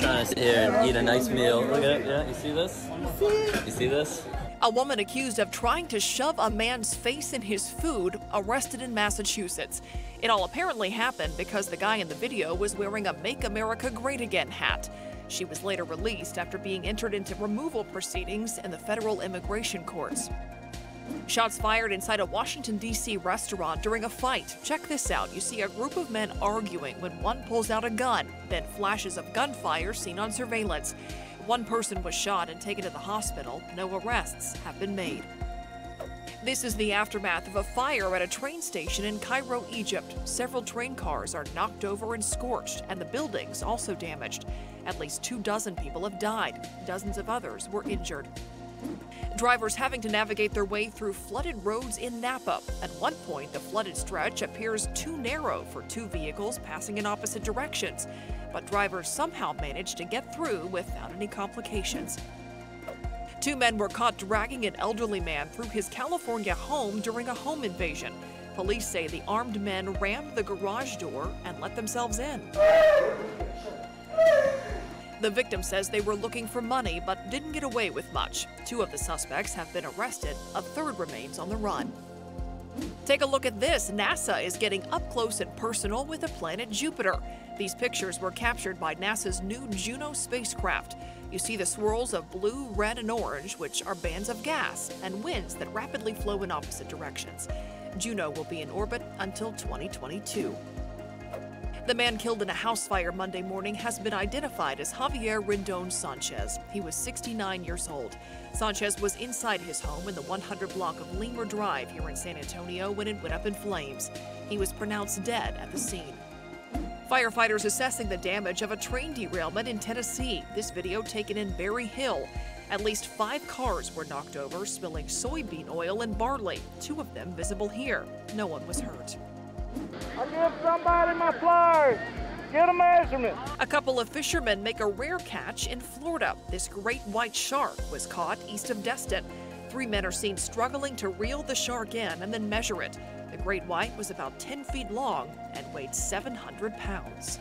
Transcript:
trying to sit here and eat a nice meal. Look at it. Yeah, you see this? You see this? A woman accused of trying to shove a man's face in his food, arrested in Massachusetts. It all apparently happened because the guy in the video was wearing a Make America Great Again hat. She was later released after being entered into removal proceedings in the federal immigration courts. Shots fired inside a Washington, D.C. restaurant during a fight. Check this out. You see a group of men arguing when one pulls out a gun, then flashes of gunfire seen on surveillance. One person was shot and taken to the hospital. No arrests have been made. This is the aftermath of a fire at a train station in Cairo, Egypt. Several train cars are knocked over and scorched, and the buildings also damaged. At least 24 people have died. Dozens of others were injured. Drivers having to navigate their way through flooded roads in Napa. At one point, the flooded stretch appears too narrow for two vehicles passing in opposite directions, but drivers somehow managed to get through without any complications. Two men were caught dragging an elderly man through his California home during a home invasion. Police say the armed men rammed the garage door and let themselves in. The victim says they were looking for money but didn't get away with much. Two of the suspects have been arrested. A third remains on the run. Take a look at this. NASA is getting up close and personal with the planet Jupiter. These pictures were captured by NASA's new Juno spacecraft. You see the swirls of blue, red, and orange, which are bands of gas, and winds that rapidly flow in opposite directions. Juno will be in orbit until 2022. The man killed in a house fire Monday morning has been identified as Javier Rendon Sanchez. He was 69 years old. Sanchez was inside his home in the 100 block of Lemur Drive here in San Antonio when it went up in flames. He was pronounced dead at the scene. Firefighters assessing the damage of a train derailment in Tennessee. This video taken in Berry Hill. At least 5 cars were knocked over, spilling soybean oil and barley. 2 of them visible here. No one was hurt. I'll give somebody my flyers. Get a measurement. A couple of fishermen make a rare catch in Florida. This great white shark was caught east of Destin. 3 men are seen struggling to reel the shark in and then measure it. The great white was about 10 feet long and weighed 700 pounds.